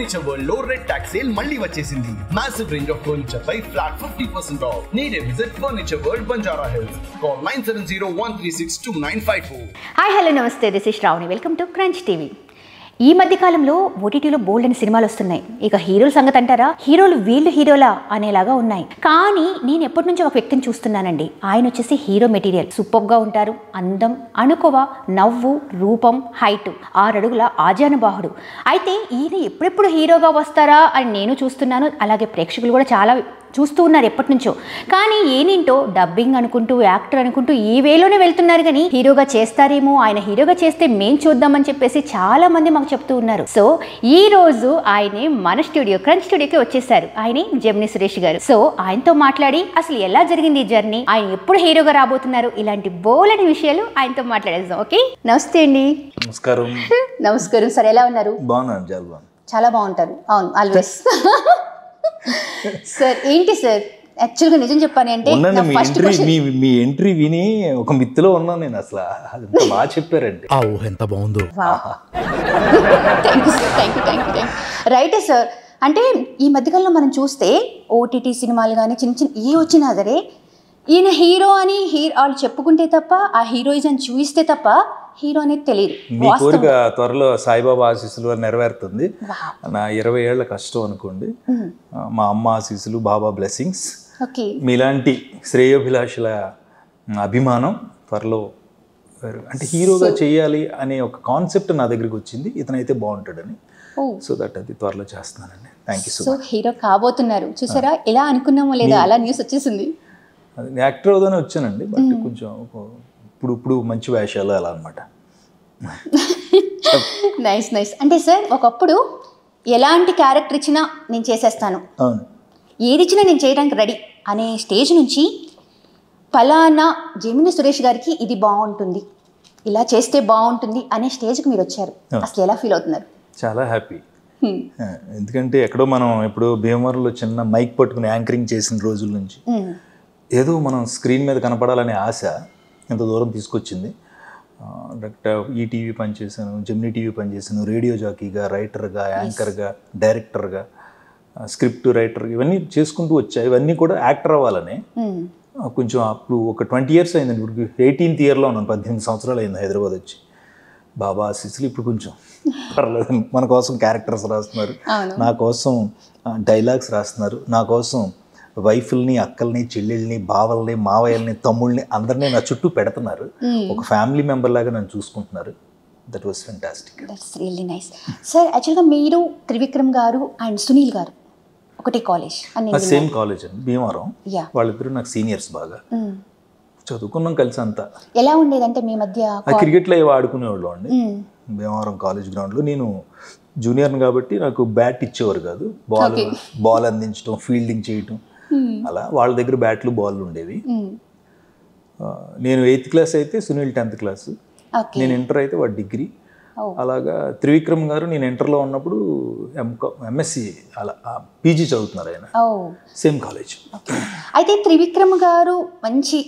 Furniture world లో red tags sale మళ్ళీ వచ్చేసింది. మాసివ్ రేంజ్ ఆఫ్ ఫర్నిచర్ పై flat 50% off. Need a visit furniture world Banjara hills. Call 9701362954. Hi hello namaste, this is Shravani. Welcome to crunch TV. ఈ మధ్య కాలంలో ఓటీటీలో బోల్డ్ అని సినిమాలు వస్తున్నాయి. ఇక హీరోల సంగతి అంటారా, హీరోలు వీళ్ళు హీరోలా అనేలాగా ఉన్నాయి. కానీ నేను ఎప్పటి నుంచో ఒక వ్యక్తిని చూస్తున్నానండి. ఆయన వచ్చేసి హీరో మెటీరియల్. సూపర్గా ఉంటారు, అందం, అణుకువ, నవ్వు, రూపం, హైట్, 6 అడుగుల ఆజానుబాహుడు. అయితే ఈయన ఎప్పుడెప్పుడు హీరోగా వస్తారా అని నేను చూస్తున్నాను. అలాగే ప్రేక్షకులు కూడా చాలా చూస్తూ ఉన్నారు ఎప్పటి నుంచో. కానీ ఏంటో డబ్బింగ్ అనుకుంటూ, యాక్టర్ అనుకుంటూ ఈ వేలోనే వెళ్తున్నారు. కానీ హీరోగా చేస్తారేమో, ఆయన హీరోగా చేస్తే మేం చూద్దామని చెప్పేసి చాలా మంది మాకు చెప్తూ ఉన్నారు. సో ఈ రోజు ఆయనే మన క్రంచ్ స్టూడియోకి వచ్చేసారు. ఆయనే జెమిని సురేష్ గారు. సో ఆయనతో మాట్లాడి అసలు ఎలా జరిగింది ఈ జర్నీ, ఆయన ఎప్పుడు హీరోగా రాబోతున్నారు, ఇలాంటి బోలెని విషయాలు ఆయనతో మాట్లాడేద్దాం. ఓకే, నమస్తే అండి. నమస్కారం. నమస్కారం సార్, ఎలా ఉన్నారు? బాగున్నాను, చాలా బాగుంటారు. అవును, ఆల్వేస్. సార్ ఏంటి సార్, యాక్చువల్గా నిజం చెప్పాను అంటే మీ ఎంట్రీ విని ఒక మిత్తులో ఉన్నాను నేను. అసలు ఎంత బాగా చెప్పారండి. ఎంత బాగుందో. రైటే సార్. అంటే ఈ మధ్యకాలంలో మనం చూస్తే ఓటీటీ సినిమాలు కానీ చిన్న చిన్న ఏ వచ్చినా సరే ఈయన హీరో అని వాళ్ళు చెప్పుకుంటే తప్ప, ఆ హీరోయిజం చూపిస్తే తప్ప హీరో అనేది తెలియదు. మీ కోరిక త్వరలో సాయిబాబా ఆశీస్సులు నెరవేరుతుంది. నా 20 ఏళ్ల కష్టం అనుకోండి, మా అమ్మ ఆశీస్సులు, బాబా బ్లెస్సింగ్స్, మీలాంటి శ్రేయోభిలాషుల అభిమానం త్వరలో. అంటే హీరోగా చేయాలి అనే ఒక కాన్సెప్ట్ నా దగ్గరికి వచ్చింది, ఇతనైతే బాగుంటాడని. సో దట్ అది త్వరలో చేస్తున్నానండి. Thank you so much. Hero కాబోతున్నారు, చూసారా? ఎలా అనుకున్నామో లేదా అలా న్యూస్ వచ్చేసింది. యాక్టర్ అవుదానే వచ్చానండి, బట్ కొంచెం ఇప్పుడు మంచి వేషాలు అలా అనమాట. Nice nice. అంటే సార్ ఒకప్పుడు ఎలాంటి క్యారెక్టర్ ఇచ్చినా నేను చేసేస్తాను, ఏది ఇచ్చినా నేను చేయడానికి రెడీ అనే స్టేజ్ నుంచి ఫలానా జెమిని సురేష్ గారికి ఇది బాగుంటుంది, ఇలా చేస్తే బాగుంటుంది అనే స్టేజ్కి మీరు వచ్చారు. అసలు ఎలా ఫీల్ అవుతున్నారు? చాలా హ్యాపీ. ఎందుకంటే ఎక్కడో మనం ఇప్పుడు భీమవరంలో చిన్న మైక్ పట్టుకుని యాంకరింగ్ చేసిన రోజుల నుంచి ఏదో మనం స్క్రీన్ మీద కనపడాలనే ఆశ ఎంత దూరం తీసుకొచ్చింది. డైరెక్టర్ ఈటీవీ పనిచేశాను, జెమిని టీవీ పనిచేశాను, రేడియో జాకీగా, రైటర్గా, యాంకర్గా, డైరెక్టర్గా, స్క్రిప్ట్ రైటర్, ఇవన్నీ చేసుకుంటూ వచ్చాయి. ఇవన్నీ కూడా యాక్టర్ అవ్వాలని కొంచెం అప్పుడు ఒక 20 years అయింది. ఇప్పుడు 18th yearలో ఉన్నాను, 18 సంవత్సరాలు అయింది హైదరాబాద్ వచ్చి. బాబా ఆశీస్సులు. ఇప్పుడు కొంచెం పర్లేదు, మన కోసం క్యారెక్టర్స్ రాస్తున్నారు, నా కోసం డైలాగ్స్ రాస్తున్నారు, నా కోసం వైఫ్ల్ని, అక్కల్ని, చెల్లెళ్ళని, బావల్ని, మావయ్యల్ని, తమ్ముళ్ళని అందరినీ నా చుట్టూ పెడుతున్నారు. ఒక ఫ్యామిలీ మెంబర్ లాగా నన్ను చూసుకుంటున్నారు. That was fantastic. That's really nice. Sir యాక్చువల్గా మీరు త్రివిక్రమ్ గారు అండ్ సునీల్ గారు ఒకటే కాలేజ్? సేమ్ కాలేజ్ అండి, భీమవరం. వాళ్ళిద్దరు నాకు సీనియర్స్, బాగా చదువుకున్నాం కలిసి అంతా. ఎలా ఉండేదంటే మీ మధ్య? క్రికెట్లో ఏవో ఆడుకునేవాళ్ళు అండి భీమవరం కాలేజ్ గ్రౌండ్లో. నేను జూనియర్ని కాబట్టి నాకు బ్యాట్ ఇచ్చేవారు కాదు. బాల్ అందించడం, ఫీల్డింగ్ చేయటం, అలా వాళ్ళ దగ్గర బ్యాట్లు, బాల్లు ఉండేవి. నేను 8th class అయితే సునీల్ 10th class, నేను ఇంటర్ అయితే వాడు డిగ్రీ. అలాగా త్రివిక్రమ్ గారు నేను ఇంటర్లో ఉన్నప్పుడు ఎంఎస్సి అలా పీజీ చదువుతున్నారు ఆయన, సేమ్ కాలేజ్. అయితే త్రివిక్రమ్ గారు మంచి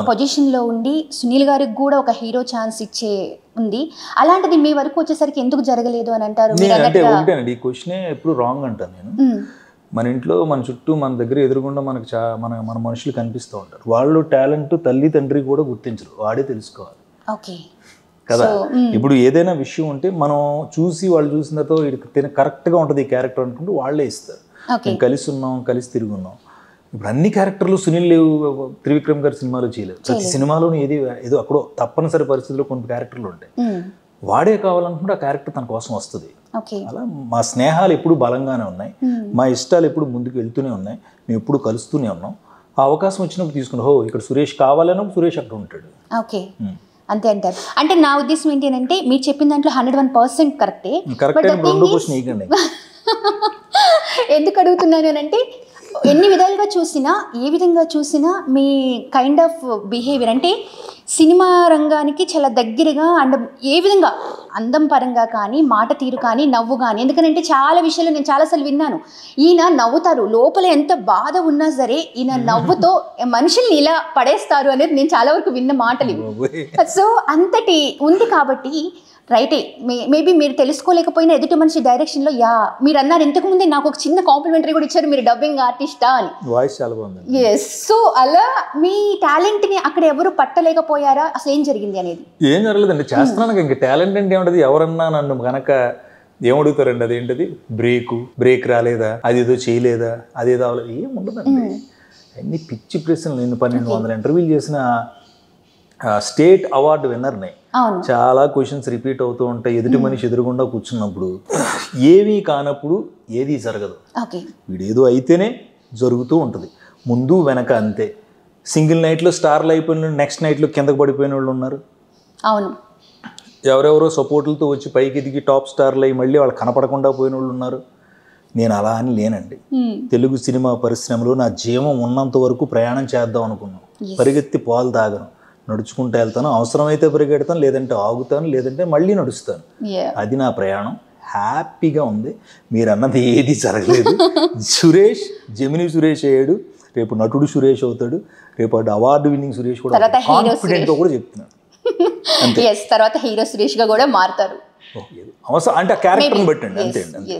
పొజిషన్లో ఉండి సునీల్ గారికి కూడా ఒక హీరో ఛాన్స్ ఇచ్చే ఉంది. అలాంటిది మీ వరకు వచ్చేసరికి ఎందుకు జరగలేదు అని అంటారు? అంటే ఒకటేనండి, ఈ క్వశ్చనే ఎప్పుడు రాంగ్ అంటాను నేను. మన ఇంట్లో, మన చుట్టూ, మన దగ్గర ఎదురుగుండా మనకు మన మనుషులు కనిపిస్తూ ఉంటారు. వాళ్ళు టాలెంట్ తల్లి తండ్రి కూడా గుర్తించరు, వాడే తెలుసుకోవాలి కదా. ఇప్పుడు ఏదైనా విషయం ఉంటే మనం చూసి, వాళ్ళు చూసిన తర్వాత కరెక్ట్గా ఉంటుంది ఈ క్యారెక్టర్ అనుకుంటూ వాళ్ళే ఇస్తారు. మేము కలిసి ఉన్నాం, కలిసి తిరిగి ఉన్నాం. ఇప్పుడు అన్ని క్యారెక్టర్లు సునీల్ త్రివిక్రమ్ గారి సినిమాలో చేయలేదు. ప్రతి సినిమాలోనూ ఏదో అక్కడో తప్పనిసరి పరిస్థితుల్లో కొన్ని క్యారెక్టర్లు ఉంటాయి. వాడే కావాలనుకుంటే ఆ క్యారెక్టర్ తన కోసం వస్తుంది. అలా మా స్నేహాలు ఎప్పుడు బలంగానే ఉన్నాయి, మా ఇష్టాలు ఎప్పుడు ముందుకు వెళ్తూనే ఉన్నాయి, మేము ఎప్పుడు కలుస్తూనే ఉన్నాం. ఆ అవకాశం వచ్చినప్పుడు తీసుకుని ఇక్కడ సురేష్ కావాలన్నప్పుడు సురేష్ అక్కడ ఉంటాడు. అంతే అంటారు. అంటే నా ఉద్దేశం ఏంటంటే మీరు చెప్పిన దాంట్లో 101% కరెక్టే. ఎందుకు అడుగుతున్నాను అంటే ఎన్ని విధాలుగా చూసినా, ఏ విధంగా చూసినా మీ కైండ్ ఆఫ్ బిహేవియర్ అంటే సినిమా రంగానికి చాలా దగ్గరగా అండ్ ఏ విధంగా అందం పరంగా కానీ, మాట తీరు కానీ, నవ్వు కానీ. ఎందుకంటే చాలా విషయాలు నేను చాలాసార్లు విన్నాను, ఈయన నవ్వుతారు, లోపల ఎంత బాధ ఉన్నా సరే ఈయన నవ్వుతో మనుషుల్ని ఇలా పడేస్తారు అనేది నేను చాలా వరకు విన్న మాటలు. సో అంతటి ఉంది కాబట్టి రైటే. మేబీ మీరు తెలుసుకోలేకపోయినా ఎదుటి మనిషి డైరెక్షన్లో మీరు అన్నారు ఇంతకు ముందే నాకు ఒక చిన్న కాంప్లిమెంటరీ కూడా ఇచ్చారు, మీరు డబ్బింగ్ ఆర్టిస్టా అని. వాయిస్ చాలా బాగుంది. ఎస్. సో అలా మీ టాలెంట్ని అక్కడ ఎవరు పట్టలేకపోయారా, అసలు ఏం జరిగింది అనేది? ఏం జరగలేదండి, చేస్తున్నాను. ఇంకా టాలెంట్ అంటే ఏముంటది, ఎవరన్నా నన్ను కనుక ఏమడుగుతారండి, అదేంటది బ్రేక్ రాలేదా, అదేదో చేయలేదా, అదేదో అవ్వలేదు, ఏం ఉండదండి. అన్ని పిచ్చి ప్రశ్నలు. నేను 1200 ఇంటర్వ్యూలు చేసిన స్టేట్ అవార్డు విన్నర్ని. చాలా క్వశ్చన్స్ రిపీట్ అవుతూ ఉంటాయి. ఎదుటి మనిషి ఎదురుగుండా కూర్చున్నప్పుడు ఏమీ కానప్పుడు ఏది జరగదు. వీడేదో అయితేనే జరుగుతూ ఉంటుంది, ముందు వెనక అంతే. సింగిల్ నైట్లో స్టార్లు అయిపోయిన వాళ్ళు నెక్స్ట్ నైట్లో కిందకు పడిపోయిన వాళ్ళు ఉన్నారు. అవును. ఎవరెవరో సపోర్టులతో వచ్చి పైకి ఎదిగి టాప్ స్టార్లు అయ్యి మళ్ళీ వాళ్ళు కనపడకుండా పోయిన వాళ్ళు ఉన్నారు. నేను అలా అని లేనండి. తెలుగు సినిమా పరిశ్రమలో నా జీవం ఉన్నంత వరకు ప్రయాణం చేద్దాం అనుకున్నాను. పరిగెత్తి పాలు తాగను, నడుచుకుంటూ వెళ్తాను. అవసరమైతే పరిగెడతాను, లేదంటే ఆగుతాను, లేదంటే మళ్ళీ నడుస్తాను. అది నా ప్రయాణం. హ్యాపీగా ఉంది. మీరు అన్నది ఏది జరగలేదు. సురేష్, జెమిని సురేష్ అయ్యాడు, రేపు నటుడు సురేష్ అవుతాడు, రేపు అవార్డు విన్నింగ్ సురేష్ కూడా కాన్ఫిడెంట్గా కూడా చెప్తున్నాను. తర్వాత హీరో సురేష్గా కూడా మారుతారు. అవసరం అంటే ఆ క్యారెక్టర్ని బట్టి అండి, అంతే అండి.